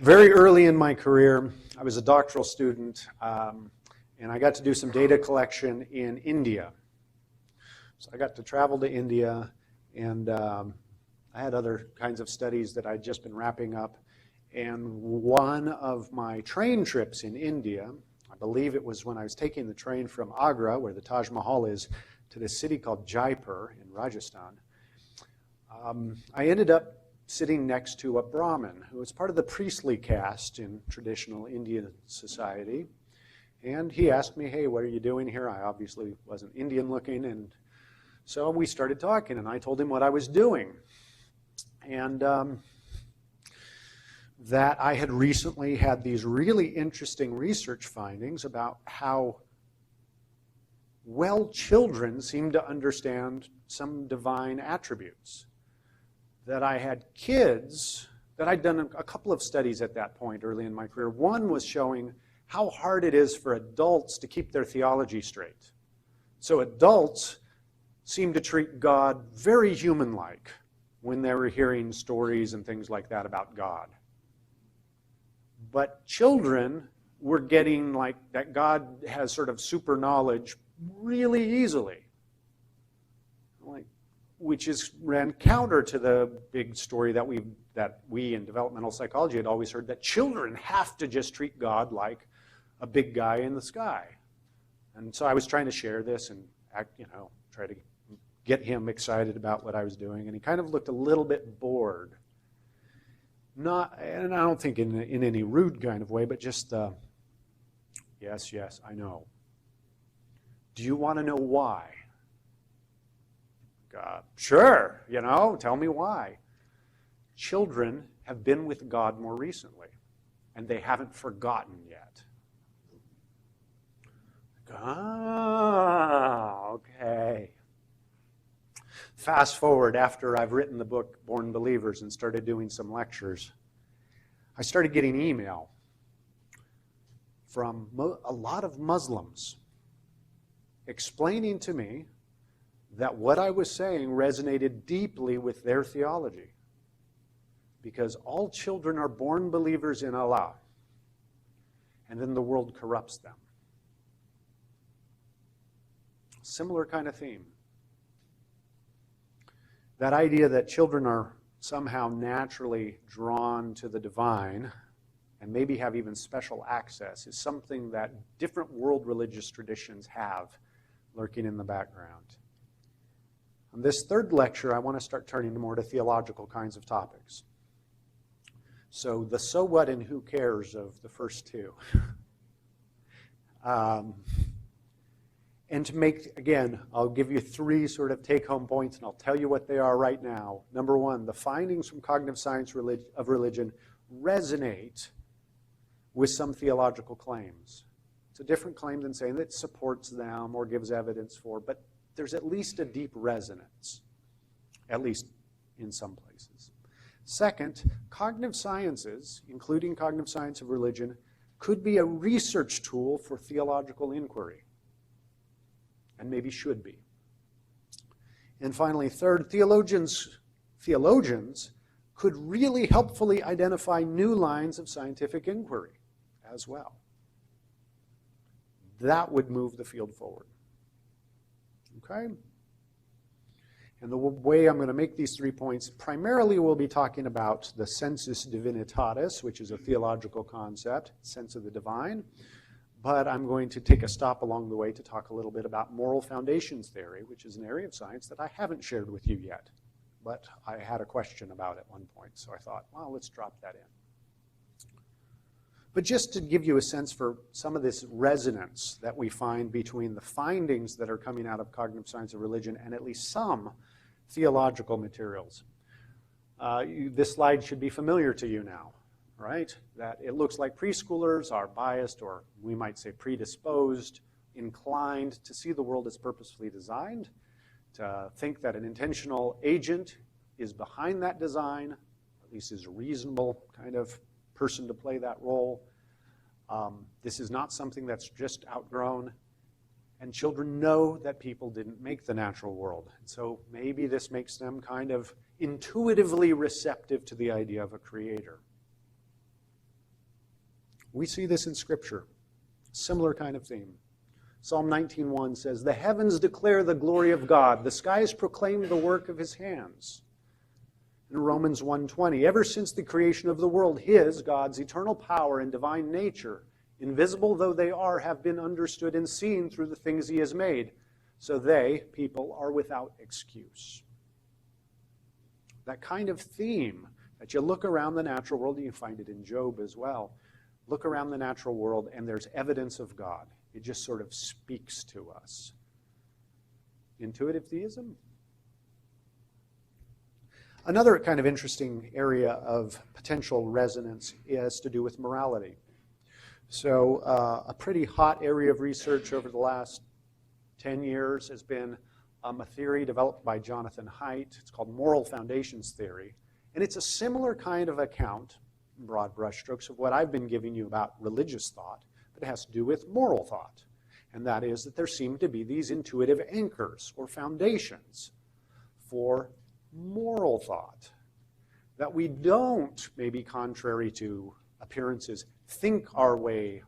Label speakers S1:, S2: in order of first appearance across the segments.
S1: Very early in my career, I was a doctoral student, and I got to do some data collection in India. So I got to travel to India, and I had other kinds of studies that I'd just been wrapping up. And one of my train trips in India, I believe it was when I was taking the train from Agra, where the Taj Mahal is, to this city called Jaipur in Rajasthan, I ended up sitting next to a Brahmin who was part of the priestly caste in traditional Indian society. And he asked me, hey, what are you doing here? I obviously wasn't Indian looking, and so we started talking, and I told him what I was doing. And that I had recently had these really interesting research findings about how well children seem to understand some divine attributes. That I had kids, that I'd done a couple of studies at that point early in my career. One was showing how hard it is for adults to keep their theology straight. So adults seem to treat God very human-like when they were hearing stories and things like that about God. But children were getting like that God has sort of super knowledge really easily. Which ran counter to the big story that we in developmental psychology had always heard, that children have to just treat God like a big guy in the sky. And so I was trying to share this and try to get him excited about what I was doing, and he kind of looked a little bit bored. Not, and I don't think in any rude kind of way, but just, yes, I know. Do you want to know why? Sure, tell me why. Children have been with God more recently, and they haven't forgotten yet. Okay. Fast forward, after I've written the book Born Believers and started doing some lectures, I started getting email from a lot of Muslims explaining to me that what I was saying resonated deeply with their theology. Because all children are born believers in Allah, and then the world corrupts them. Similar kind of theme. That idea that children are somehow naturally drawn to the divine, and maybe have even special access, is something that different world religious traditions have lurking in the background. On this third lecture, I want to start turning more to theological kinds of topics. So the so what and who cares of the first two. And to make, again, I'll give you three sort of take-home points, and I'll tell you what they are right now. Number one, the findings from cognitive science of religion resonate with some theological claims. It's a different claim than saying that it supports them or gives evidence for, but there's at least a deep resonance, at least in some places. Second, cognitive sciences, including cognitive science of religion, could be a research tool for theological inquiry, and maybe should be. And finally, third, theologians could really helpfully identify new lines of scientific inquiry as well. That would move the field forward. Okay? And the way I'm going to make these 3 points, primarily we'll be talking about the Census Divinitatis, which is a theological concept, sense of the divine. But I'm going to take a stop along the way to talk a little bit about moral foundations theory, which is an area of science that I haven't shared with you yet. But I had a question about at one point, so I thought, well, let's drop that in. But just to give you a sense for some of this resonance that we find between the findings that are coming out of cognitive science of religion and at least some theological materials. This slide should be familiar to you now, right? That it looks like preschoolers are biased, or we might say predisposed, inclined to see the world as purposefully designed, to think that an intentional agent is behind that design, at least is a reasonable kind of person to play that role. This is not something that's just outgrown, and children know that people didn't make the natural world. So maybe this makes them kind of intuitively receptive to the idea of a creator. We see this in Scripture. Similar kind of theme. Psalm 19:1 says, "The heavens declare the glory of God. The skies proclaim the work of his hands." In Romans 1:20, "Ever since the creation of the world, his, God's, eternal power and divine nature, invisible though they are, have been understood and seen through the things he has made. So they, people, are without excuse." That kind of theme that you look around the natural world, and you find it in Job as well. Look around the natural world and there's evidence of God. It just sort of speaks to us. Intuitive theism? Another kind of interesting area of potential resonance has to do with morality. So a pretty hot area of research over the last 10 years has been a theory developed by Jonathan Haidt. It's called moral foundations theory. And it's a similar kind of account, in broad brushstrokes, of what I've been giving you about religious thought, but it has to do with moral thought. And that is that there seem to be these intuitive anchors or foundations for moral thought. That we don't, maybe contrary to appearances, think our way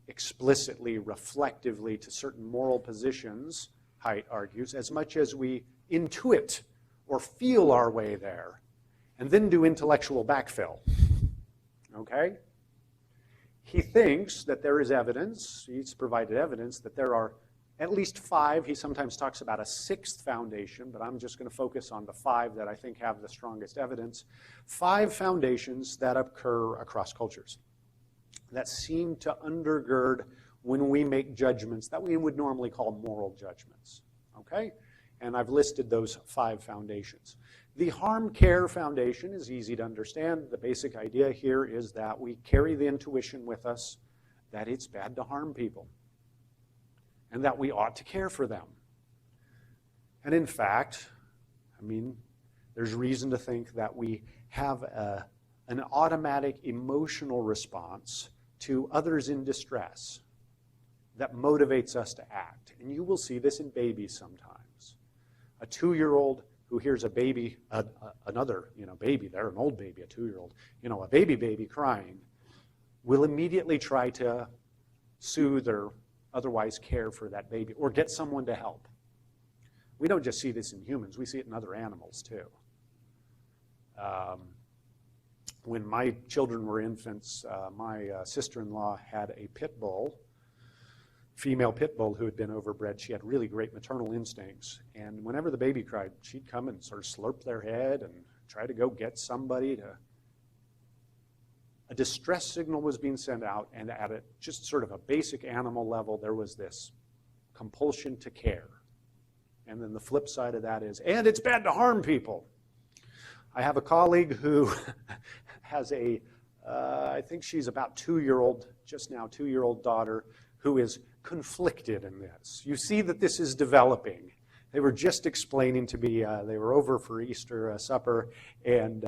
S1: explicitly, reflectively to certain moral positions, Haidt argues, as much as we intuit or feel our way there and then do intellectual backfill. Okay? He thinks that there is evidence, he's provided evidence, that there are at least 5. He sometimes talks about a 6th foundation, but I'm just going to focus on the 5 that I think have the strongest evidence. 5 foundations that occur across cultures that seem to undergird when we make judgments that we would normally call moral judgments. Okay? And I've listed those 5 foundations. The harm care foundation is easy to understand. The basic idea here is that we carry the intuition with us that it's bad to harm people and that we ought to care for them. And in fact, there's reason to think that we have an automatic emotional response to others in distress that motivates us to act. And you will see this in babies sometimes. A 2-year-old who hears a baby, another baby, they're an old baby, a 2-year-old, a baby crying, will immediately try to soothe or otherwise care for that baby or get someone to help. We don't just see this in humans, we see it in other animals too. When my children were infants, my sister-in-law had a pit bull, female pit bull who had been overbred. She had really great maternal instincts. And whenever the baby cried, she'd come and sort of slurp their head and try to go get somebody to... A distress signal was being sent out, and at just sort of a basic animal level, there was this compulsion to care. And then the flip side of that is, and it's bad to harm people. I have a colleague who has I think she's about 2-year-old, just now 2-year-old daughter, who is conflicted in this. You see that this is developing. They were just explaining to me, they were over for Easter supper, and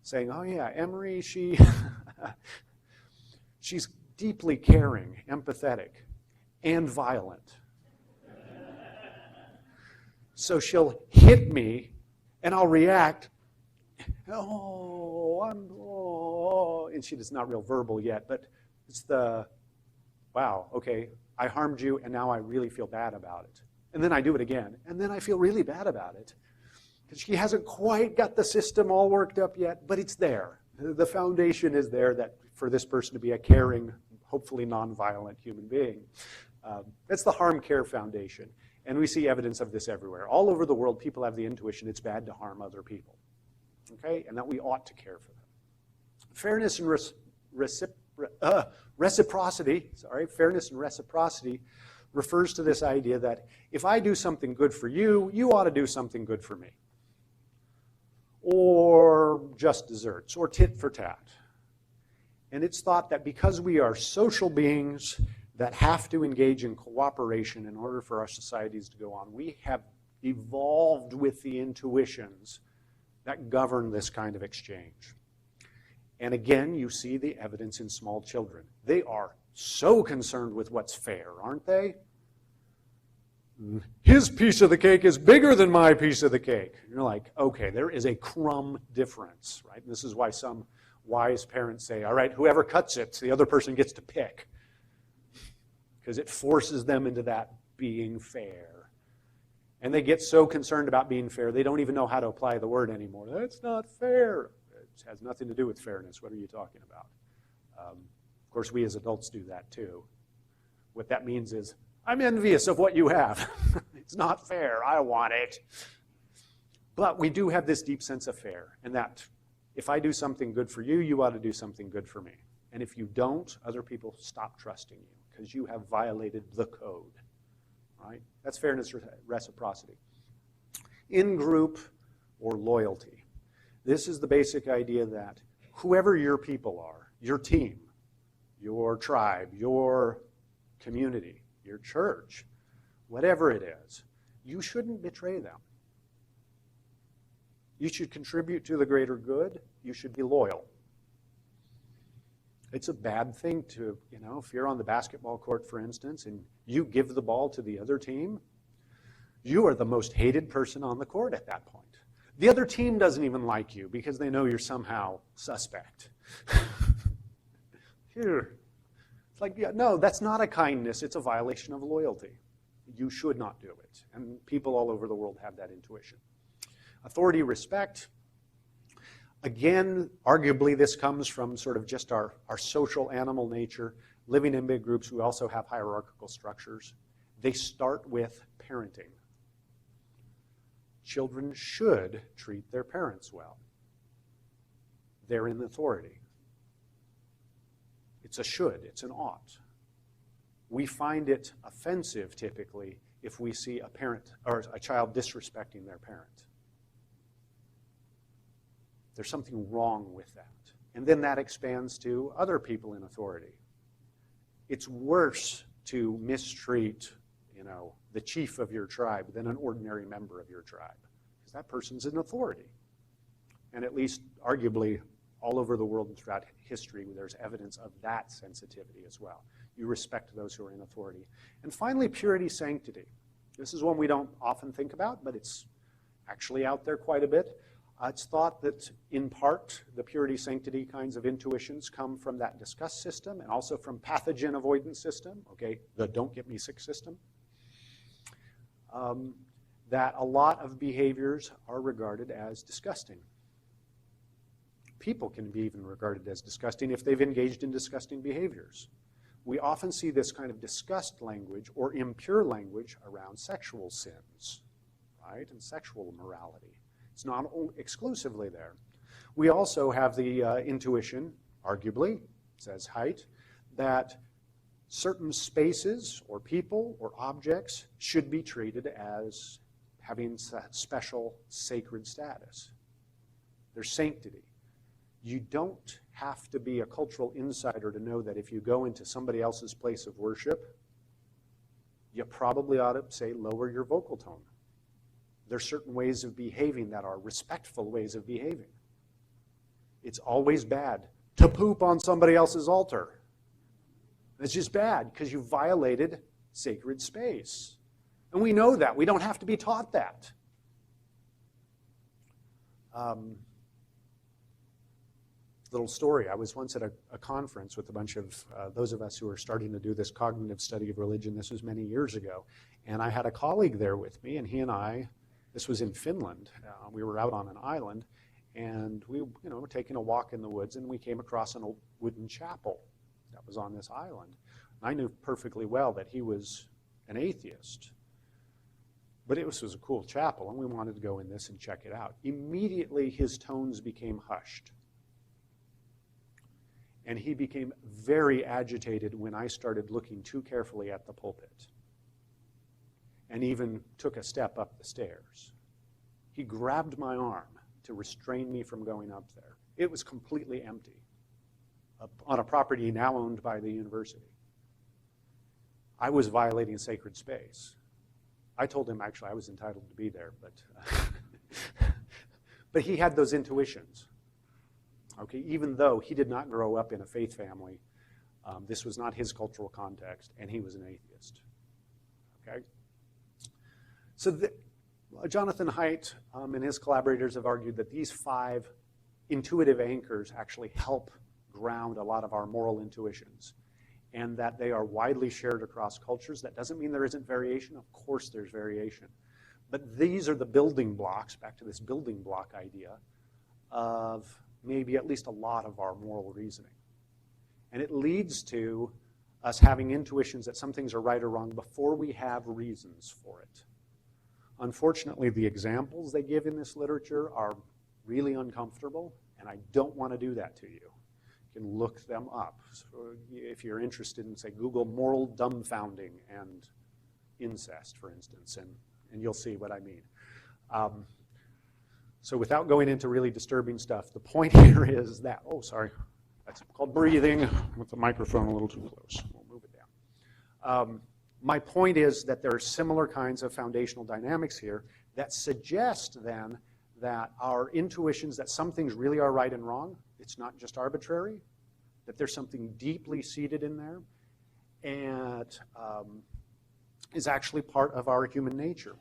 S1: saying, oh yeah, Emery, she's deeply caring, empathetic, and violent. So she'll hit me, and I'll react, and she is not real verbal yet, but it's wow, okay, I harmed you, and now I really feel bad about it. And then I do it again, and then I feel really bad about it. Because she hasn't quite got the system all worked up yet, but it's there. The foundation is there that for this person to be a caring, hopefully nonviolent human being. That's the harm care foundation. And we see evidence of this everywhere. All over the world, people have the intuition it's bad to harm other people. Okay? And that we ought to care for them. Fairness and reciprocity, fairness and reciprocity refers to this idea that if I do something good for you, you ought to do something good for me. Or just desserts, or tit for tat. And it's thought that because we are social beings that have to engage in cooperation in order for our societies to go on, we have evolved with the intuitions that govern this kind of exchange. And again, you see the evidence in small children. They are so concerned with what's fair, aren't they? His piece of the cake is bigger than my piece of the cake. You're like, okay, there is a crumb difference, right? And this is why some wise parents say, all right, whoever cuts it, the other person gets to pick. Because it forces them into that being fair. And they get so concerned about being fair, they don't even know how to apply the word anymore. That's not fair. It has nothing to do with fairness. What are you talking about? Of course, we as adults do that too. What that means is, I'm envious of what you have. It's not fair. I want it. But we do have this deep sense of fair, and that if I do something good for you, you ought to do something good for me. And if you don't, other people stop trusting you because you have violated the code. Right? That's fairness, reciprocity. In-group or loyalty. This is the basic idea that whoever your people are, your team, your tribe, your community, your church, whatever it is, you shouldn't betray them. You should contribute to the greater good. You should be loyal. It's a bad thing to, if you're on the basketball court, for instance, and you give the ball to the other team, you are the most hated person on the court at that point. The other team doesn't even like you because they know you're somehow suspect. Here. It's like, no, that's not a kindness. It's a violation of loyalty. You should not do it. And people all over the world have that intuition. Authority, respect. Again, arguably this comes from sort of just our social animal nature. Living in big groups, we also have hierarchical structures. They start with parenting. Children should treat their parents well. They're in authority. It's a should, it's an ought. We find it offensive, typically, if we see a parent or a child disrespecting their parent. There's something wrong with that. And then that expands to other people in authority. It's worse to mistreat, the chief of your tribe than an ordinary member of your tribe, because that person's in authority. And at least, arguably, all over the world and throughout history, there's evidence of that sensitivity as well. You respect those who are in authority. And finally, purity, sanctity. This is one we don't often think about, but it's actually out there quite a bit. It's thought that, in part, the purity, sanctity kinds of intuitions come from that disgust system and also from pathogen avoidance system, the don't get me sick system. That a lot of behaviors are regarded as disgusting. People can be even regarded as disgusting if they've engaged in disgusting behaviors. We often see this kind of disgust language or impure language around sexual sins, right, and sexual immorality. It's not exclusively there. We also have the intuition, arguably, says Haidt, that certain spaces or people or objects should be treated as having special sacred status. There's sanctity. You don't have to be a cultural insider to know that if you go into somebody else's place of worship, you probably ought to say, lower your vocal tone. There's certain ways of behaving that are respectful ways of behaving. It's always bad to poop on somebody else's altar. It's just bad because you violated sacred space. And we know that. We don't have to be taught that. Little story. I was once at a conference with a bunch of those of us who are starting to do this cognitive study of religion. This was many years ago. And I had a colleague there with me, and he and I, this was in Finland. We were out on an island, and we were taking a walk in the woods, and we came across an old wooden chapel that was on this island. And I knew perfectly well that he was an atheist. But it was a cool chapel, and we wanted to go in this and check it out. Immediately, his tones became hushed. And he became very agitated when I started looking too carefully at the pulpit, and even took a step up the stairs. He grabbed my arm to restrain me from going up there. It was completely empty on a property now owned by the university. I was violating sacred space. I told him actually I was entitled to be there, but he had those intuitions. Even though he did not grow up in a faith family, this was not his cultural context, and he was an atheist. So Jonathan Haidt and his collaborators have argued that these 5 intuitive anchors actually help ground a lot of our moral intuitions, and that they are widely shared across cultures. That doesn't mean there isn't variation. Of course there's variation. But these are the building blocks, back to this building block idea, of maybe at least a lot of our moral reasoning. And it leads to us having intuitions that some things are right or wrong before we have reasons for it. Unfortunately, the examples they give in this literature are really uncomfortable, and I don't want to do that to you. You can look them up. So if you're interested in, say, Google moral dumbfounding and incest, for instance, and you'll see what I mean. So without going into really disturbing stuff, the point here is that, oh, sorry, that's called breathing with the microphone a little too close. We'll move it down. My point is that there are similar kinds of foundational dynamics here that suggest then that our intuitions that some things really are right and wrong, it's not just arbitrary, that there's something deeply seated in there, and is actually part of our human nature.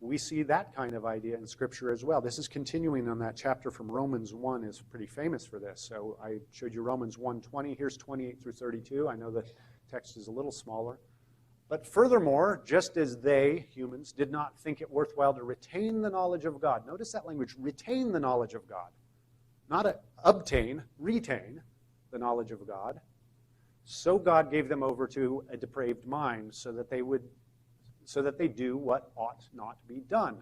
S1: We see that kind of idea in Scripture as well. This is continuing on that chapter from Romans 1 is pretty famous for this. So I showed you Romans 1:20. Here's 28 through 32. I know the text is a little smaller. But furthermore, just as they, humans, did not think it worthwhile to retain the knowledge of God. Notice that language, retain the knowledge of God. Not obtain, retain the knowledge of God. So God gave them over to a depraved mind so that they do what ought not be done.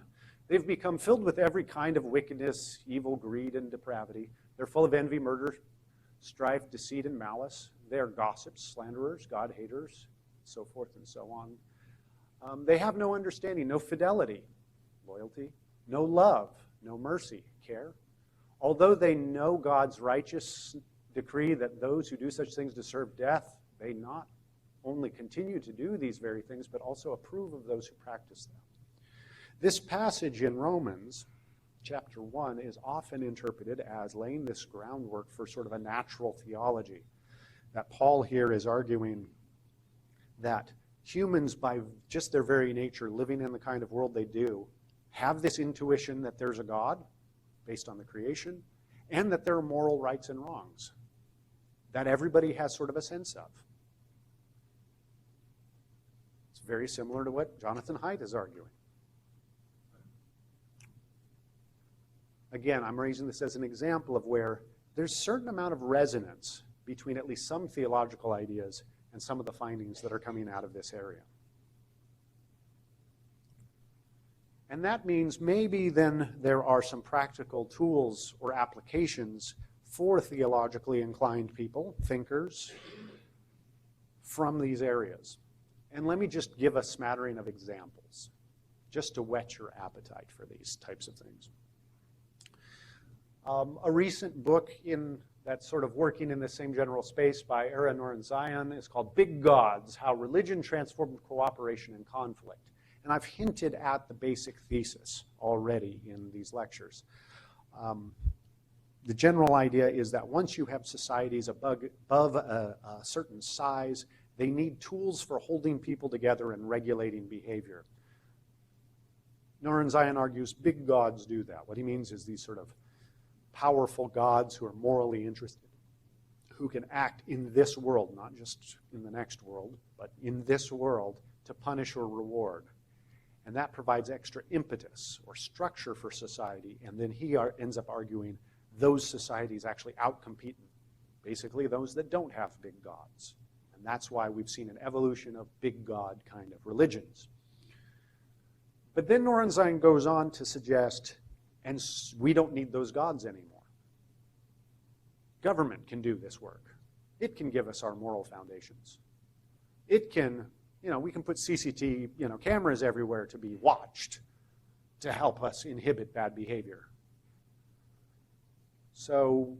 S1: They've become filled with every kind of wickedness, evil, greed, and depravity. They're full of envy, murder, strife, deceit, and malice. They are gossips, slanderers, God-haters, so forth and so on. They have no understanding, no fidelity, loyalty, no love, no mercy, care. Although they know God's righteous decree that those who do such things deserve death, they not only continue to do these very things, but also approve of those who practice them. This passage in Romans chapter 1 is often interpreted as laying this groundwork for sort of a natural theology. That Paul here is arguing that humans, by just their very nature, living in the kind of world they do, have this intuition that there's a God based on the creation, and that there are moral rights and wrongs that everybody has sort of a sense of. It's very similar to what Jonathan Haidt is arguing. Again, I'm raising this as an example of where there's a certain amount of resonance between at least some theological ideas and some of the findings that are coming out of this area. And that means maybe then there are some practical tools or applications for theologically inclined people, thinkers, from these areas. And let me just give a smattering of examples, just to whet your appetite for these types of things. A recent book that's sort of working in the same general space by Ara Norenzayan is called Big Gods, How Religion Transformed Cooperation and Conflict. And I've hinted at the basic thesis already in these lectures. The general idea is that once you have societies above a certain size, they need tools for holding people together and regulating behavior. Norenzayan argues big gods do that. What he means is these sort of powerful gods who are morally interested, who can act in this world, not just in the next world, but in this world to punish or reward. And that provides extra impetus or structure for society. And then he ends up arguing those societies actually outcompete basically those that don't have big gods. And that's why we've seen an evolution of big god kind of religions. But then Norenzayan goes on to suggest, and we don't need those gods anymore. Government can do this work. It can give us our moral foundations. It can, we can put CCTV, cameras everywhere to be watched to help us inhibit bad behavior. So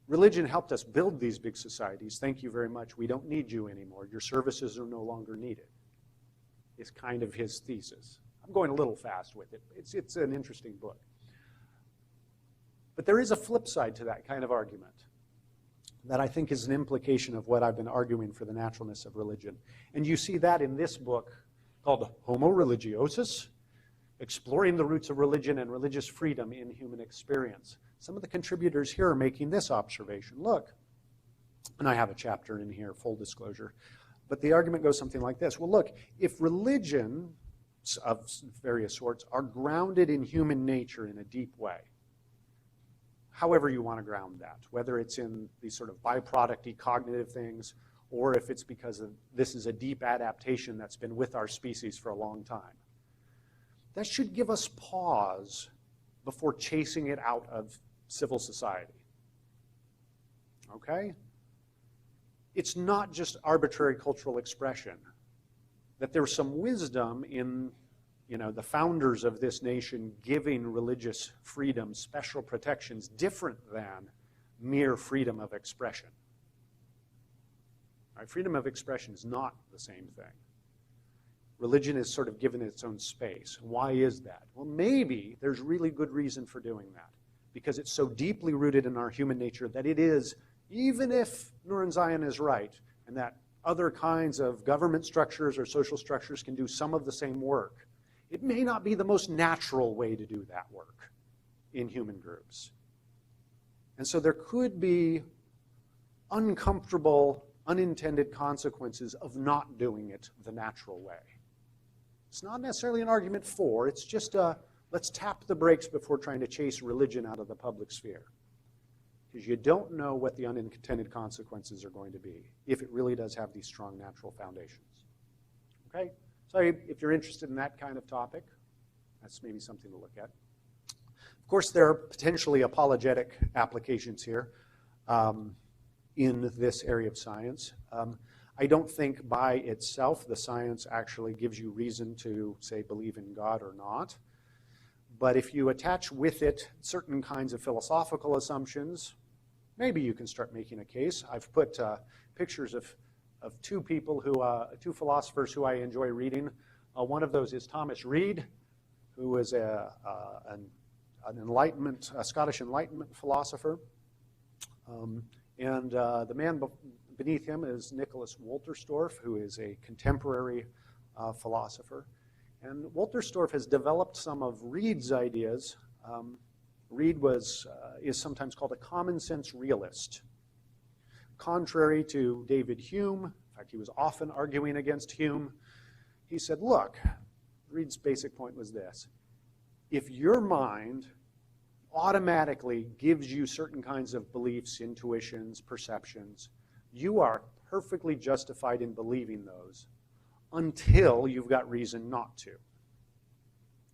S1: religion helped us build these big societies. Thank you very much. We don't need you anymore. Your services are no longer needed. It's kind of his thesis. I'm going a little fast with it. It's an interesting book. But there is a flip side to that kind of argument that I think is an implication of what I've been arguing for the naturalness of religion. And you see that in this book called Homo Religiosus. exploring the roots of religion and religious freedom in human experience. Some of the contributors here are making this observation. Look, and I have a chapter in here, full disclosure, but the argument goes something like this. Well, look, if religion of various sorts are grounded in human nature in a deep way, however you want to ground that, whether it's in these sort of byproduct-y cognitive things, or if it's because this is a deep adaptation that's been with our species for a long time, that should give us pause before chasing it out of civil society. Okay? It's not just arbitrary cultural expression. That there's some wisdom in, the founders of this nation giving religious freedom special protections different than mere freedom of expression. Right? Freedom of expression is not the same thing. Religion is sort of given its own space. Why is that? Well, maybe there's really good reason for doing that, because it's so deeply rooted in our human nature that it is, even if Nur Zion is right, and that other kinds of government structures or social structures can do some of the same work, it may not be the most natural way to do that work in human groups. And so there could be uncomfortable, unintended consequences of not doing it the natural way. It's not necessarily an argument for, it's just let's tap the brakes before trying to chase religion out of the public sphere. Because you don't know what the unintended consequences are going to be if it really does have these strong natural foundations. Okay? So if you're interested in that kind of topic, that's maybe something to look at. Of course, there are potentially apologetic applications here in this area of science. I don't think by itself the science actually gives you reason to, say, believe in God or not. But if you attach with it certain kinds of philosophical assumptions, maybe you can start making a case. I've put pictures of two people two philosophers who I enjoy reading. One of those is Thomas Reid, who is an Enlightenment, a Scottish Enlightenment philosopher. And the man beneath him is Nicholas Wolterstorff, who is a contemporary philosopher. And Wolterstorff has developed some of Reid's ideas. Reid is sometimes called a common sense realist. Contrary to David Hume, in fact, he was often arguing against Hume, he said, look, Reid's basic point was this: if your mind automatically gives you certain kinds of beliefs, intuitions, perceptions, you are perfectly justified in believing those until you've got reason not to.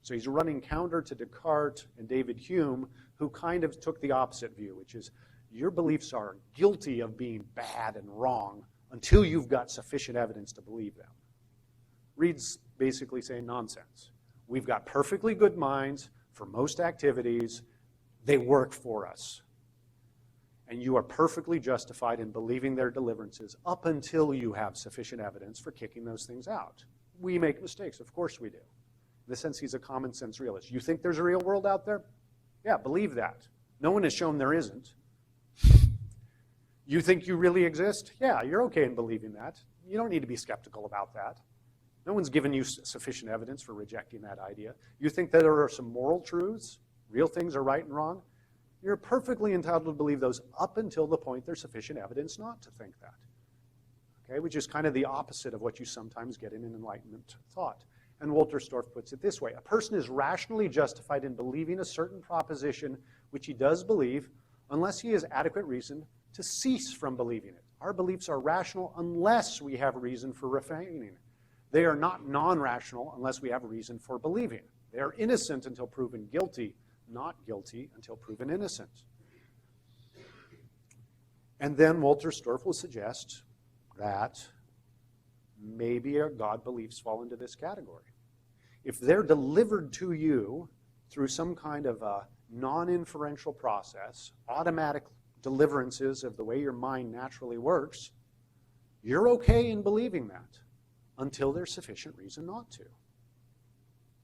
S1: So he's running counter to Descartes and David Hume, who kind of took the opposite view, which is your beliefs are guilty of being bad and wrong until you've got sufficient evidence to believe them. Reid's basically saying nonsense. We've got perfectly good minds for most activities. They work for us. And you are perfectly justified in believing their deliverances up until you have sufficient evidence for kicking those things out. We make mistakes, of course we do. In the sense, he's a common sense realist. You think there's a real world out there? Yeah, believe that. No one has shown there isn't. You think you really exist? Yeah, you're okay in believing that. You don't need to be skeptical about that. No one's given you sufficient evidence for rejecting that idea. You think that there are some moral truths, real things are right and wrong? You're perfectly entitled to believe those up until the point there's sufficient evidence not to think that. Okay, which is kind of the opposite of what you sometimes get in an Enlightenment thought. And Wolterstorff puts it this way: a person is rationally justified in believing a certain proposition which he does believe unless he has adequate reason to cease from believing it. Our beliefs are rational unless we have reason for refraining. They are not non-rational unless we have reason for believing. They are innocent until proven guilty, not guilty until proven innocent. And then Wolterstorff will suggest that maybe our God beliefs fall into this category. If they're delivered to you through some kind of a non-inferential process, automatic deliverances of the way your mind naturally works, you're okay in believing that until there's sufficient reason not to.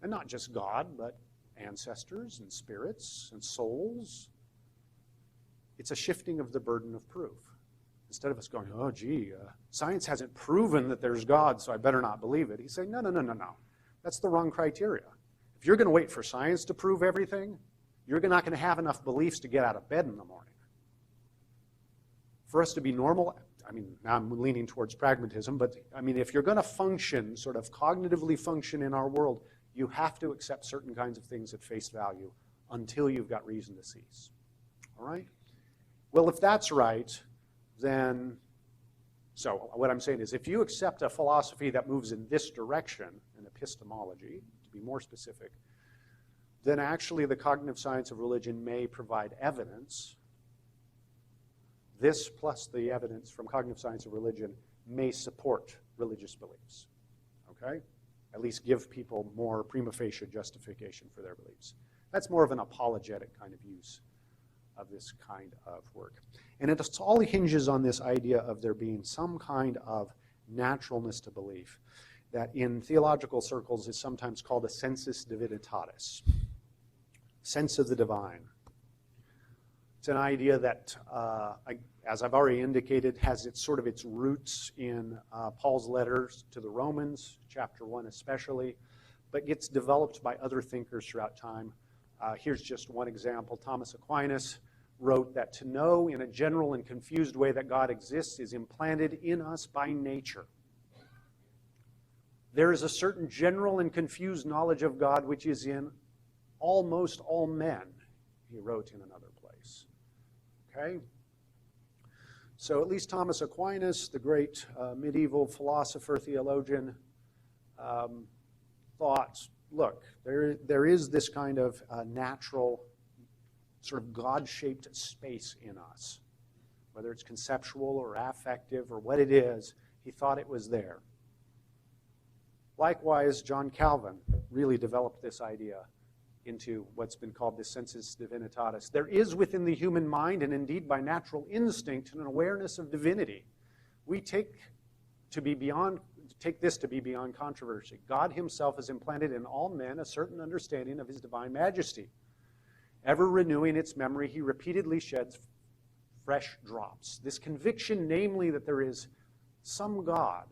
S1: And not just God, but ancestors and spirits and souls. It's a shifting of the burden of proof. Instead of us going, oh, gee, science hasn't proven that there's God, so I better not believe it. He's saying, no. That's the wrong criteria. If you're going to wait for science to prove everything, you're not going to have enough beliefs to get out of bed in the morning. For us to be normal, I mean, now I'm leaning towards pragmatism, but I mean, if you're going to function, sort of cognitively function in our world, you have to accept certain kinds of things at face value until you've got reason to cease. All right? Well, if that's right, then, so what I'm saying is if you accept a philosophy that moves in this direction, an epistemology, to be more specific, then actually the cognitive science of religion may provide evidence. This plus the evidence from cognitive science of religion may support religious beliefs, okay? At least give people more prima facie justification for their beliefs. That's more of an apologetic kind of use of this kind of work. And it all hinges on this idea of there being some kind of naturalness to belief that in theological circles is sometimes called a sensus divinitatis, sense of the divine. It's an idea that, as I've already indicated, has its roots in Paul's letters to the Romans, chapter 1 especially, but gets developed by other thinkers throughout time. Here's just one example. Thomas Aquinas wrote that to know in a general and confused way that God exists is implanted in us by nature. There is a certain general and confused knowledge of God which is in almost all men, he wrote in another place. Okay? So at least Thomas Aquinas, the great medieval philosopher, theologian, thought, look, there is this kind of natural, sort of God-shaped space in us. Whether it's conceptual or affective or what it is, he thought it was there. Likewise, John Calvin really developed this idea into what's been called the Census Divinitatis. There is within the human mind, and indeed by natural instinct, an awareness of divinity. We take this to be beyond controversy. God himself has implanted in all men a certain understanding of his divine majesty. Ever renewing its memory, he repeatedly sheds fresh drops. This conviction, namely that there is some God,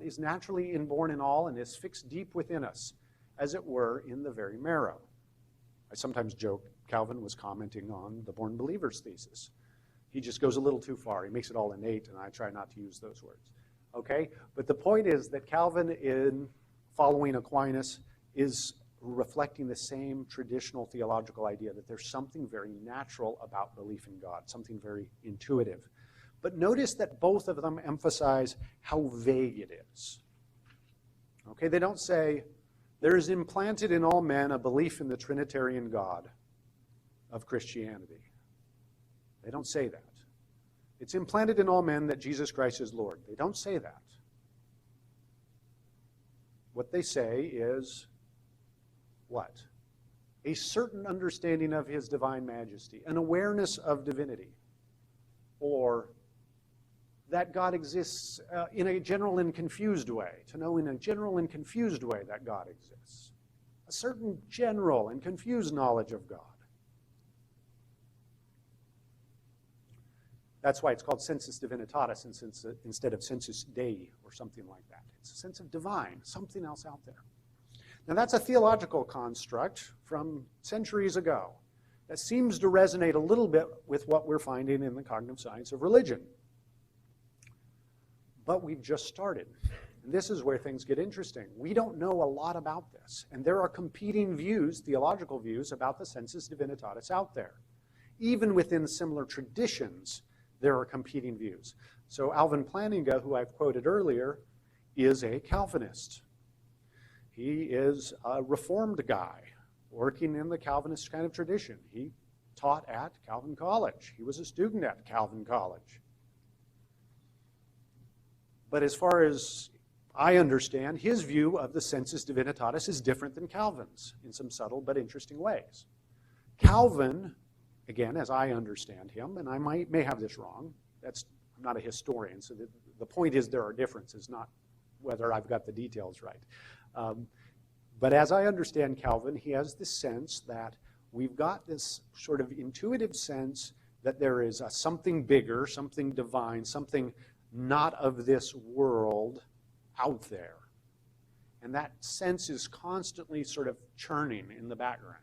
S1: is naturally inborn in all and is fixed deep within us, as it were, in the very marrow. I sometimes joke Calvin was commenting on the born believer's thesis. He just goes a little too far. He makes it all innate, and I try not to use those words. Okay? But the point is that Calvin, in following Aquinas, is reflecting the same traditional theological idea that there's something very natural about belief in God, something very intuitive. But notice that both of them emphasize how vague it is. Okay? They don't say, there is implanted in all men a belief in the Trinitarian God of Christianity. They don't say that. It's implanted in all men that Jesus Christ is Lord. They don't say that. What they say is, what? A certain understanding of his divine majesty, an awareness of divinity, or that God exists in a general and confused way, to know in a general and confused way that God exists. A certain general and confused knowledge of God. That's why it's called Census Divinitatis instead of Census Dei or something like that. It's a sense of divine, something else out there. Now that's a theological construct from centuries ago that seems to resonate a little bit with what we're finding in the cognitive science of religion. But we've just started. And this is where things get interesting. We don't know a lot about this. And there are competing views, theological views, about the Census Divinitatis out there. Even within similar traditions, there are competing views. So Alvin Plantinga, who I've quoted earlier, is a Calvinist. He is a Reformed guy working in the Calvinist kind of tradition. He taught at Calvin College. He was a student at Calvin College. But as far as I understand, his view of the Census Divinitatis is different than Calvin's in some subtle but interesting ways. Calvin, again, as I understand him, and I may have this wrong, I'm not a historian, so the point is there are differences, not whether I've got the details right. But as I understand Calvin, he has this sense that we've got this sort of intuitive sense that there is something bigger, something divine, something not of this world out there. And that sense is constantly sort of churning in the background.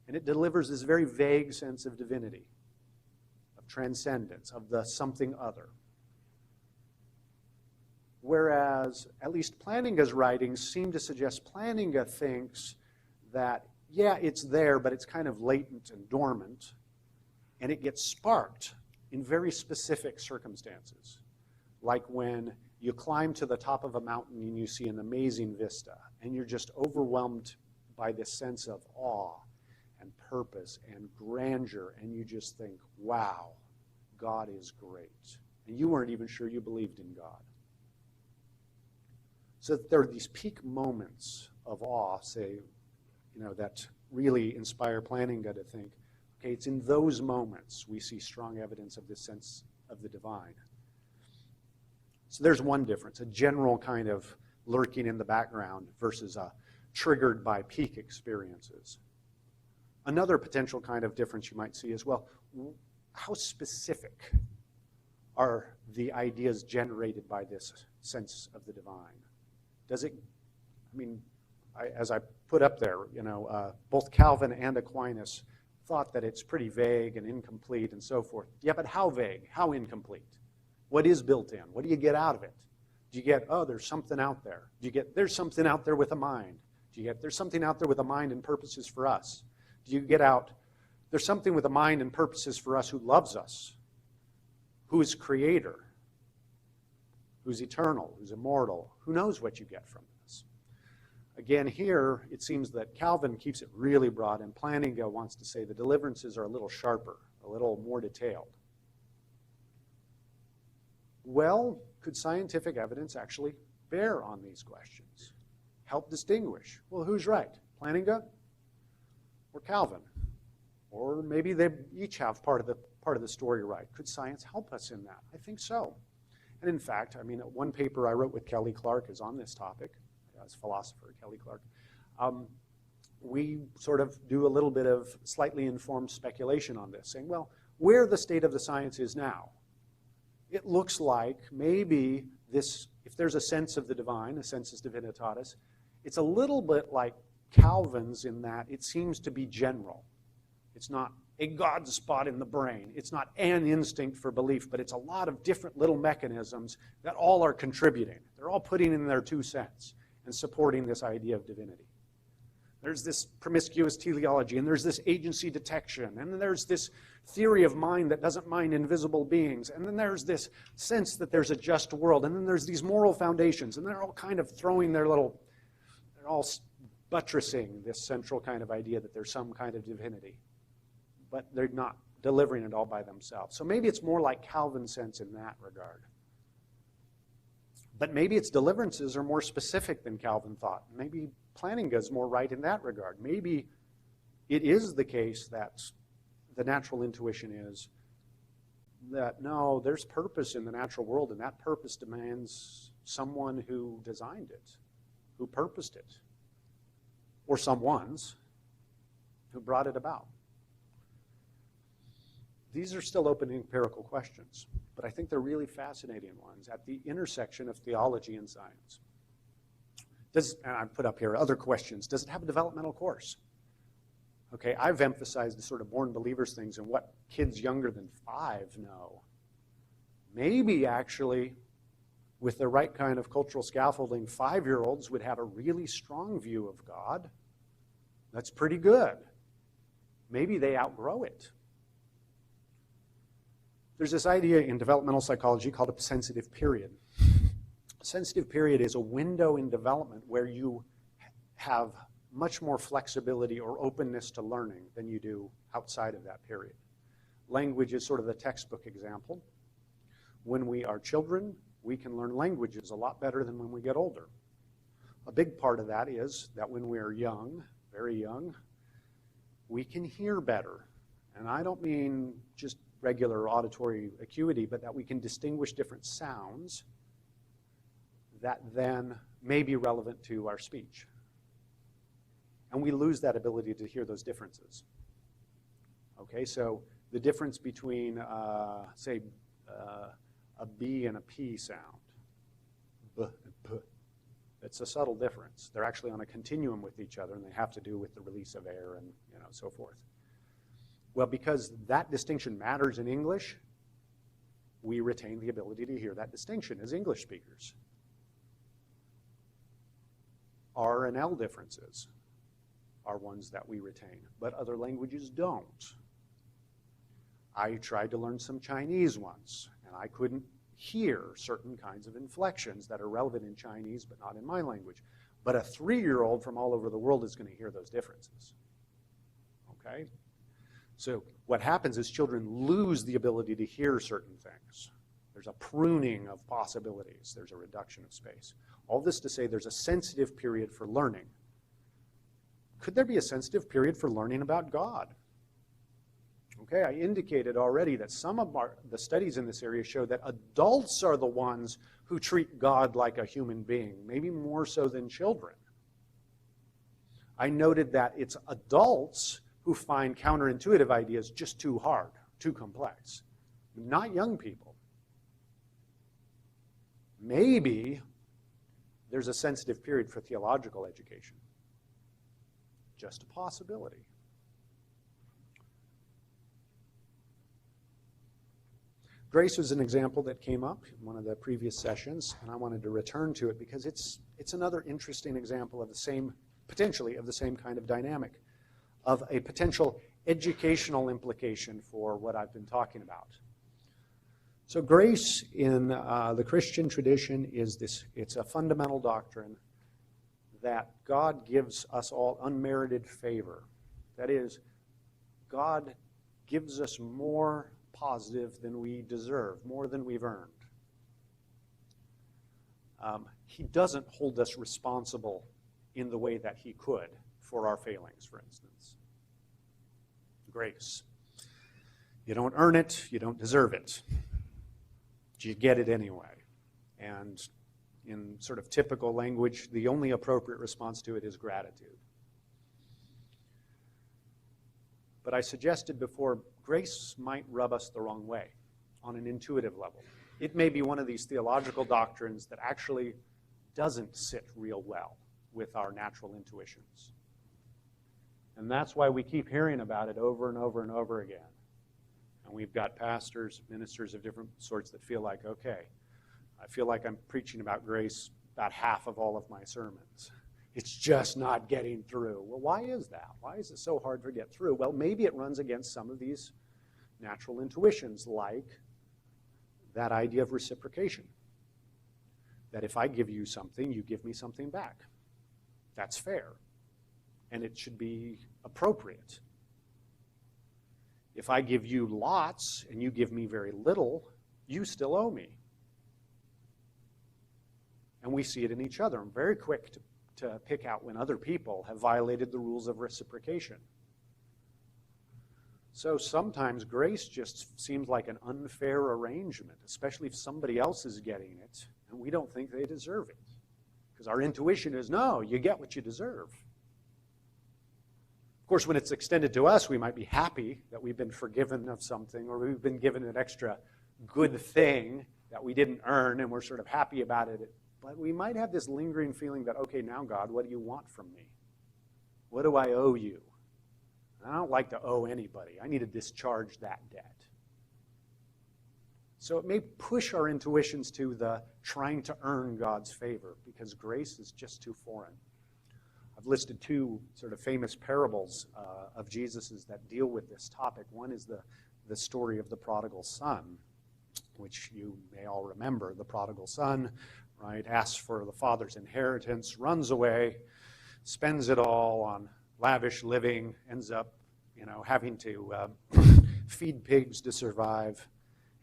S1: And it delivers this very vague sense of divinity, of transcendence, of the something other. Whereas, at least Plantinga's writings seem to suggest Plantinga thinks that, yeah, it's there, but it's kind of latent and dormant, and it gets sparked in very specific circumstances, like when you climb to the top of a mountain and you see an amazing vista, and you're just overwhelmed by this sense of awe and purpose and grandeur, and you just think, wow, God is great. And you weren't even sure you believed in God. So there are these peak moments of awe, say, that really inspire Plantinga to think, okay, it's in those moments we see strong evidence of this sense of the divine. So there's one difference, a general kind of lurking in the background versus a triggered by peak experiences. Another potential kind of difference you might see is, well, how specific are the ideas generated by this sense of the divine? Does it, as I put up there, both Calvin and Aquinas thought that it's pretty vague and incomplete and so forth. Yeah, but how vague? How incomplete? What is built in? What do you get out of it? Do you get, oh, there's something out there? Do you get, there's something out there with a mind? Do you get, there's something out there with a mind and purposes for us? Do you get out, there's something with a mind and purposes for us who loves us, who is creator, who's eternal, who's immortal? Who knows what you get from this? Again, here, it seems that Calvin keeps it really broad, and Plantinga wants to say the deliverances are a little sharper, a little more detailed. Well, could scientific evidence actually bear on these questions? Help distinguish? Well, who's right? Plantinga or Calvin? Or maybe they each have part of the story right. Could science help us in that? I think so. And in fact, one paper I wrote with Kelly Clark is on this topic, as philosopher Kelly Clark. We sort of do a little bit of slightly informed speculation on this, saying, well, where the state of the science is now, it looks like maybe this, if there's a sense of the divine, a Census Divinitatis, it's a little bit like Calvin's in that it seems to be general. It's not a God spot in the brain. It's not an instinct for belief, but it's a lot of different little mechanisms that all are contributing. They're all putting in their 2 cents and supporting this idea of divinity. There's this promiscuous teleology, and there's this agency detection, and then there's this theory of mind that doesn't mind invisible beings, and then there's this sense that there's a just world, and then there's these moral foundations, and they're all kind of throwing they're all buttressing this central kind of idea that there's some kind of divinity, but they're not delivering it all by themselves. So maybe it's more like Calvin's sense in that regard. But maybe its deliverances are more specific than Calvin thought. Maybe Plantinga is more right in that regard. Maybe it is the case that the natural intuition is that, no, there's purpose in the natural world, and that purpose demands someone who designed it, who purposed it, or someone's who brought it about. These are still open empirical questions, but I think they're really fascinating ones at the intersection of theology and science. And I put up here other questions. Does it have a developmental course? Okay, I've emphasized the sort of born believers things and what kids younger than 5 know. Maybe actually, with the right kind of cultural scaffolding, 5-year-olds would have a really strong view of God. That's pretty good. Maybe they outgrow it. There's this idea in developmental psychology called a sensitive period. A sensitive period is a window in development where you have much more flexibility or openness to learning than you do outside of that period. Language is sort of the textbook example. When we are children, we can learn languages a lot better than when we get older. A big part of that is that when we are young, very young, we can hear better. And I don't mean just regular auditory acuity, but that we can distinguish different sounds that then may be relevant to our speech. And we lose that ability to hear those differences. Okay, so the difference between, say, a B and a P sound, B and P, It's a subtle difference. They're actually on a continuum with each other, and they have to do with the release of air and so forth. Well, because that distinction matters in English, we retain the ability to hear that distinction as English speakers. R and L differences are ones that we retain, but other languages don't. I tried to learn some Chinese once, and I couldn't hear certain kinds of inflections that are relevant in Chinese but not in my language. But a 3-year-old from all over the world is going to hear those differences. Okay? So what happens is children lose the ability to hear certain things. There's a pruning of possibilities. There's a reduction of space. All this to say there's a sensitive period for learning. Could there be a sensitive period for learning about God? Okay, I indicated already that some of the studies in this area show that adults are the ones who treat God like a human being, maybe more so than children. I noted that it's adults who find counterintuitive ideas just too hard, too complex, not young people. Maybe there's a sensitive period for theological education. Just a possibility. Grace was an example that came up in one of the previous sessions, and I wanted to return to it because it's another interesting example of the same, potentially of the same kind of dynamic, of a potential educational implication for what I've been talking about. So grace in the Christian tradition is this, it's a fundamental doctrine that God gives us all unmerited favor. That is, God gives us more positive than we deserve, more than we've earned. He doesn't hold us responsible in the way that he could for our failings, for instance. Grace. You don't earn it, you don't deserve it. You get it anyway. And in sort of typical language, the only appropriate response to it is gratitude. But I suggested before, grace might rub us the wrong way on an intuitive level. It may be one of these theological doctrines that actually doesn't sit real well with our natural intuitions. And that's why we keep hearing about it over and over and over again. And we've got pastors, ministers of different sorts that feel like, okay, I feel like I'm preaching about grace about half of all of my sermons. It's just not getting through. Well, why is that? Why is it so hard to get through? Well, maybe it runs against some of these natural intuitions, like that idea of reciprocation. That if I give you something, you give me something back. That's fair. And it should be appropriate. If I give you lots and you give me very little, you still owe me. And we see it in each other. I'm very quick to pick out when other people have violated the rules of reciprocation. So sometimes grace just seems like an unfair arrangement, especially if somebody else is getting it and we don't think they deserve it. Because our intuition is, no, you get what you deserve. Of course, when it's extended to us, we might be happy that we've been forgiven of something, or we've been given an extra good thing that we didn't earn, and we're sort of happy about it. But we might have this lingering feeling that, okay, now God, what do you want from me? What do I owe you? And I don't like to owe anybody. I need to discharge that debt. So it may push our intuitions to the trying to earn God's favor, because grace is just too foreign. I've listed two sort of famous parables of Jesus's that deal with this topic. One is the story of the Prodigal Son, which you may all remember. The Prodigal Son, right, asks for the father's inheritance, runs away, spends it all on lavish living, ends up, having to feed pigs to survive,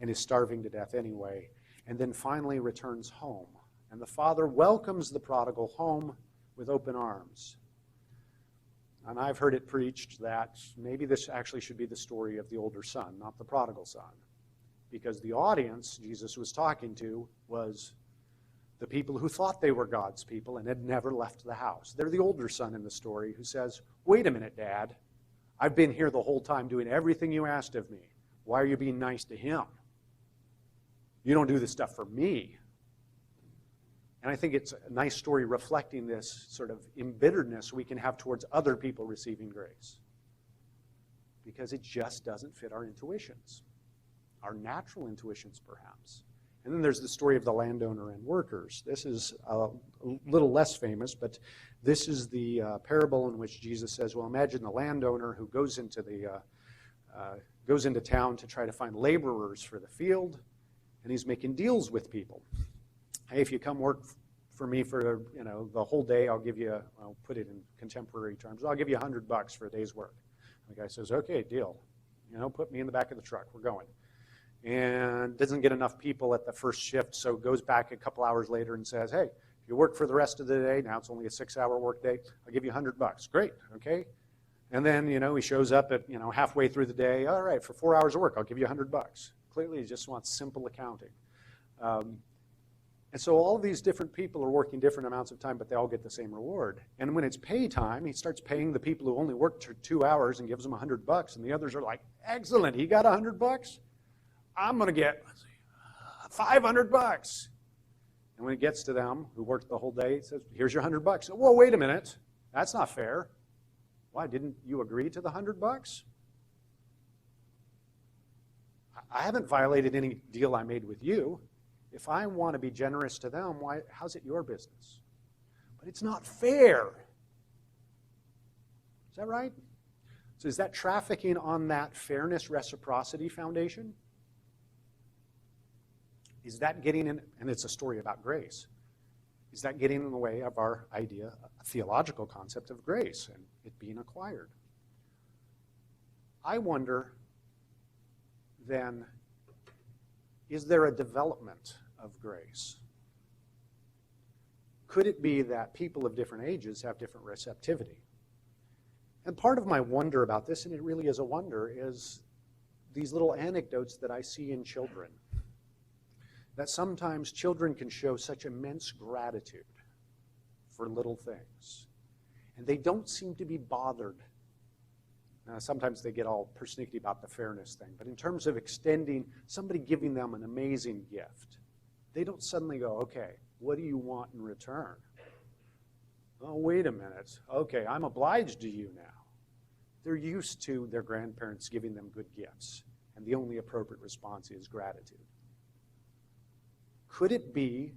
S1: and is starving to death anyway, and then finally returns home. And the father welcomes the prodigal home with open arms. And I've heard it preached that maybe this actually should be the story of the older son, not the prodigal son, because the audience Jesus was talking to was the people who thought they were God's people and had never left the house. They're the older son in the story who says, wait a minute, Dad. I've been here the whole time doing everything you asked of me. Why are you being nice to him? You don't do this stuff for me. And I think it's a nice story reflecting this sort of embitteredness we can have towards other people receiving grace. Because it just doesn't fit our intuitions, our natural intuitions perhaps. And then there's the story of the landowner and workers. This is a little less famous, but this is the parable in which Jesus says, well, imagine the landowner who goes into town to try to find laborers for the field, and he's making deals with people. Hey, if you come work for me for the whole day, I'll give you, I'll put it in contemporary terms, I'll give you $100 for a day's work. The guy says, okay, deal. Put me in the back of the truck, we're going. And doesn't get enough people at the first shift, so goes back a couple hours later and says, hey, if you work for the rest of the day, now it's only a 6-hour work day, I'll give you $100. Great, okay? And then, he shows up at, halfway through the day, all right, for 4 hours of work, I'll give you $100. Clearly, he just wants simple accounting. And so all of these different people are working different amounts of time, but they all get the same reward. And when it's pay time, he starts paying the people who only worked for 2 hours and gives them $100, and the others are like, excellent, he got $100? I'm going to get $500. And when it gets to them, who worked the whole day, he says, here's your $100. Whoa, wait a minute. That's not fair. Why, didn't you agree to the $100? I haven't violated any deal I made with you. If I want to be generous to them, why? How's it your business? But it's not fair. Is that right? So is that trafficking on that fairness reciprocity foundation? Is that getting in, and it's a story about grace, is that getting in the way of our idea, a theological concept of grace and it being acquired? I wonder, then, is there a development of grace? Could it be that people of different ages have different receptivity? And part of my wonder about this, and it really is a wonder, is these little anecdotes that I see in children. That sometimes children can show such immense gratitude for little things. And they don't seem to be bothered. Sometimes they get all persnickety about the fairness thing. But in terms of extending, somebody giving them an amazing gift, they don't suddenly go, okay, what do you want in return? Oh, wait a minute. Okay, I'm obliged to you now. They're used to their grandparents giving them good gifts. And the only appropriate response is gratitude. Could it be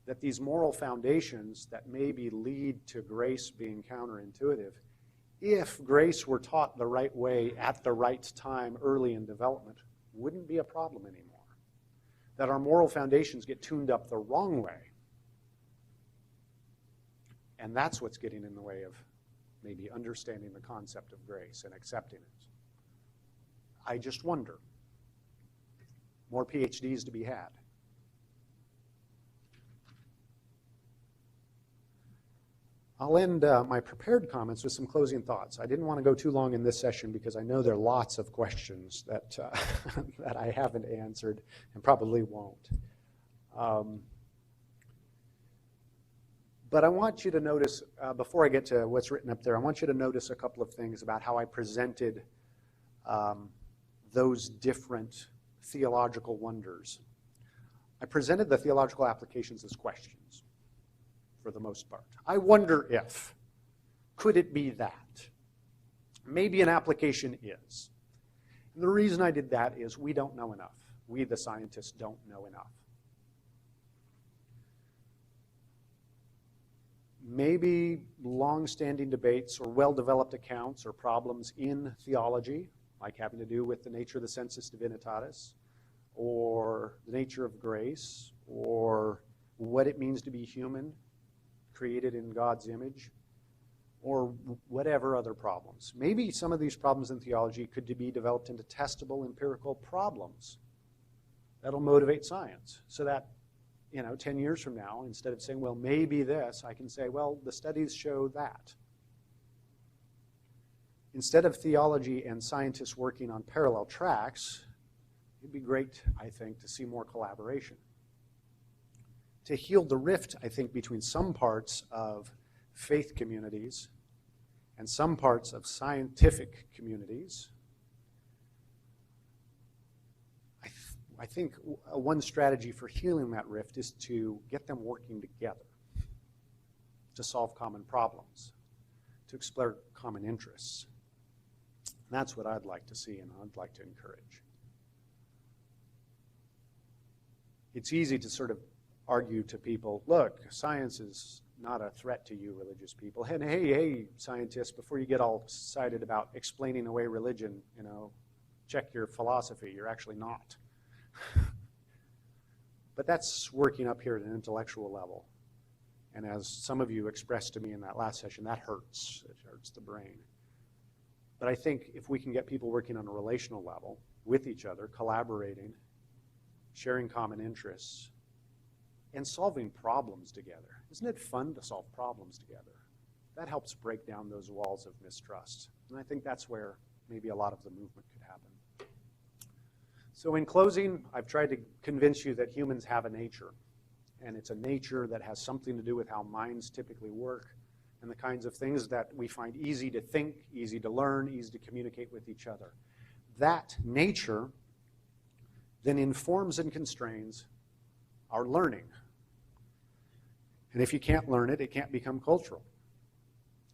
S1: that these moral foundations that maybe lead to grace being counterintuitive, if grace were taught the right way at the right time early in development, wouldn't be a problem anymore? That our moral foundations get tuned up the wrong way. And that's what's getting in the way of maybe understanding the concept of grace and accepting it. I just wonder. More PhDs to be had. I'll end my prepared comments with some closing thoughts. I didn't want to go too long in this session because I know there are lots of questions that, that I haven't answered and probably won't. But I want you to notice, before I get to what's written up there, I want you to notice a couple of things about how I presented those different theological wonders. I presented the theological applications as questions, for the most part. I wonder if, could it be that? Maybe an application is. And the reason I did that is we don't know enough. We, the scientists, don't know enough. Maybe long-standing debates or well-developed accounts or problems in theology, like having to do with the nature of the Census Divinitatis, or the nature of grace, or what it means to be human, created in God's image, or whatever other problems. Maybe some of these problems in theology could be developed into testable empirical problems that'll motivate science, so that 10 years from now, instead of saying, well, maybe this, I can say, well, the studies show that. Instead of theology and scientists working on parallel tracks, it'd be great, I think, to see more collaboration. To heal the rift, I think, between some parts of faith communities and some parts of scientific communities. I think one strategy for healing that rift is to get them working together. to solve common problems, to explore common interests. And that's what I'd like to see and I'd like to encourage. It's easy to sort of argue to people, look, science is not a threat to you religious people. And hey, scientists, before you get all excited about explaining away religion, check your philosophy. You're actually not. But that's working up here at an intellectual level. And as some of you expressed to me in that last session, that hurts. It hurts the brain. But I think if we can get people working on a relational level with each other, collaborating, sharing common interests, and solving problems together. Isn't it fun to solve problems together? That helps break down those walls of mistrust. And I think that's where maybe a lot of the movement could happen. So in closing, I've tried to convince you that humans have a nature. And it's a nature that has something to do with how minds typically work and the kinds of things that we find easy to think, easy to learn, easy to communicate with each other. That nature then informs and constrains our learning. And if you can't learn it, it can't become cultural.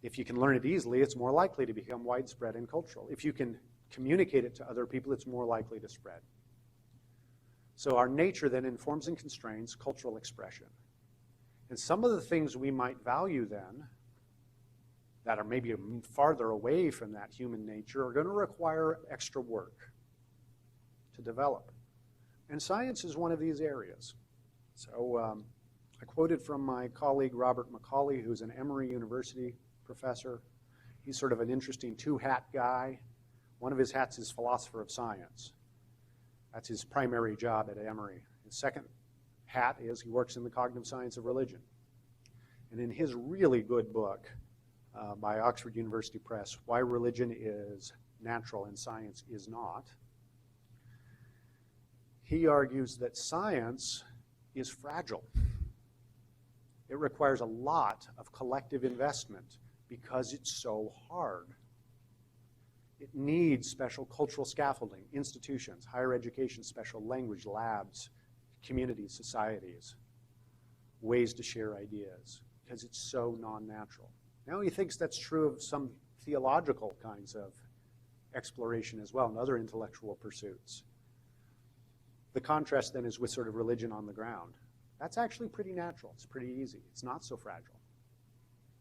S1: If you can learn it easily, it's more likely to become widespread and cultural. If you can communicate it to other people, it's more likely to spread. So our nature then informs and constrains cultural expression. And some of the things we might value then that are maybe farther away from that human nature are going to require extra work to develop. And science is one of these areas. So I quoted from my colleague Robert Macaulay, who's an Emory University professor. He's sort of an interesting two-hat guy. One of his hats is philosopher of science. That's his primary job at Emory. His second hat is he works in the cognitive science of religion. And in his really good book by Oxford University Press, Why Religion is Natural and Science is Not, he argues that science is fragile. It requires a lot of collective investment because it's so hard. It needs special cultural scaffolding, institutions, higher education, special language, labs, communities, societies, ways to share ideas, because it's so non-natural. Now he thinks that's true of some theological kinds of exploration as well and other intellectual pursuits. The contrast then is with sort of religion on the ground. That's actually pretty natural. It's pretty easy. It's not so fragile.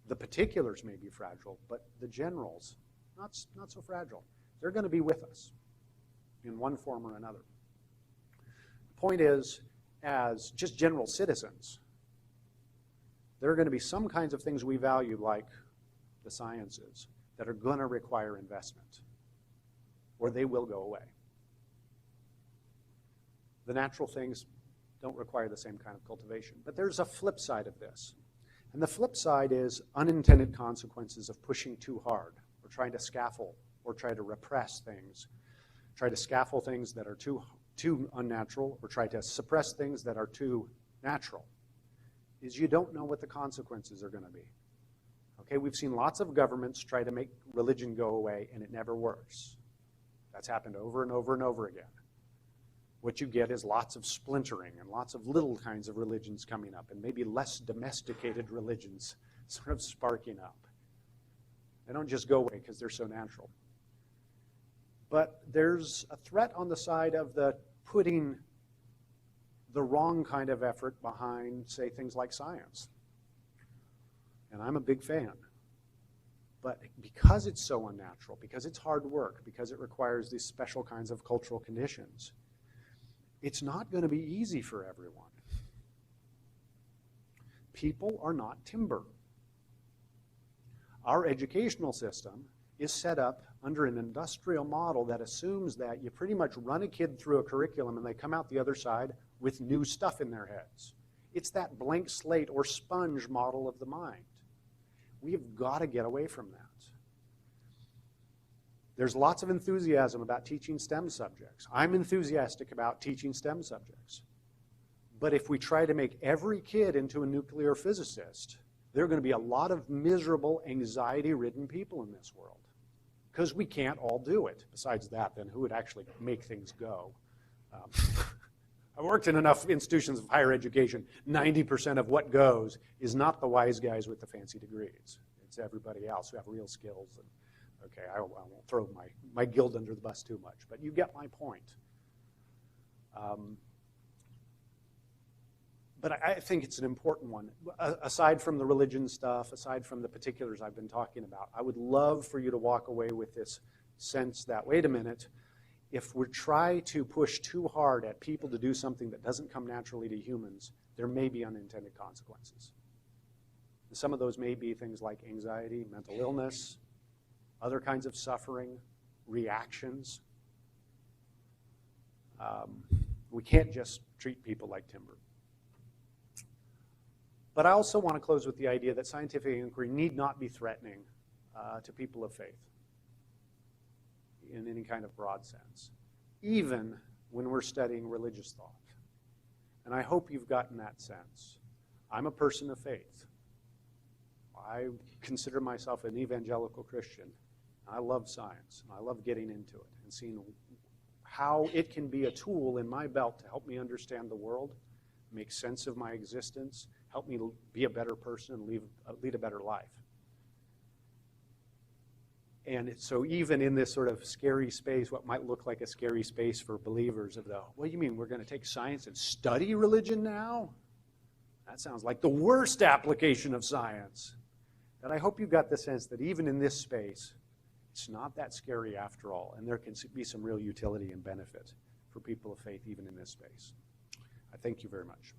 S1: The particulars may be fragile, but the generals, not so fragile. They're going to be with us in one form or another. The point is, as just general citizens, there are going to be some kinds of things we value, like the sciences, that are going to require investment, or they will go away. The natural things don't require the same kind of cultivation. But there's a flip side of this. And the flip side is unintended consequences of pushing too hard, or trying to scaffold, or try to repress things, try to scaffold things that are too unnatural, or try to suppress things that are too natural, is you don't know what the consequences are going to be. Okay, we've seen lots of governments try to make religion go away, and it never works. That's happened over and over and over again. What you get is lots of splintering and lots of little kinds of religions coming up, and maybe less domesticated religions sort of sparking up. They don't just go away because they're so natural. But there's a threat on the side of the putting the wrong kind of effort behind, say, things like science. And I'm a big fan. But because it's so unnatural, because it's hard work, because it requires these special kinds of cultural conditions, it's not going to be easy for everyone. People are not timber. Our educational system is set up under an industrial model that assumes that you pretty much run a kid through a curriculum and they come out the other side with new stuff in their heads. It's that blank slate or sponge model of the mind. We've got to get away from that. There's lots of enthusiasm about teaching STEM subjects. I'm enthusiastic about teaching STEM subjects. But if we try to make every kid into a nuclear physicist, there are going to be a lot of miserable, anxiety-ridden people in this world. Because we can't all do it. Besides that, then who would actually make things go? I've worked in enough institutions of higher education. 90% of what goes is not the wise guys with the fancy degrees. It's everybody else who have real skills. And, okay, I won't throw my guild under the bus too much, but you get my point. But I think it's an important one. Aside from the religion stuff, aside from the particulars I've been talking about, I would love for you to walk away with this sense that, wait a minute, if we try to push too hard at people to do something that doesn't come naturally to humans, there may be unintended consequences. And some of those may be things like anxiety, mental illness, other kinds of suffering, reactions. We can't just treat people like timber. But I also want to close with the idea that scientific inquiry need not be threatening to people of faith in any kind of broad sense, even when we're studying religious thought. And I hope you've gotten that sense. I'm a person of faith. I consider myself an evangelical Christian. I love science, and I love getting into it and seeing how it can be a tool in my belt to help me understand the world, make sense of my existence, help me be a better person and lead a better life. And so even in this sort of scary space, what might look like a scary space for believers of the, what do you mean, we're going to take science and study religion now? That sounds like the worst application of science. And I hope you got the sense that even in this space, it's not that scary after all, and there can be some real utility and benefit for people of faith even in this space. I thank you very much.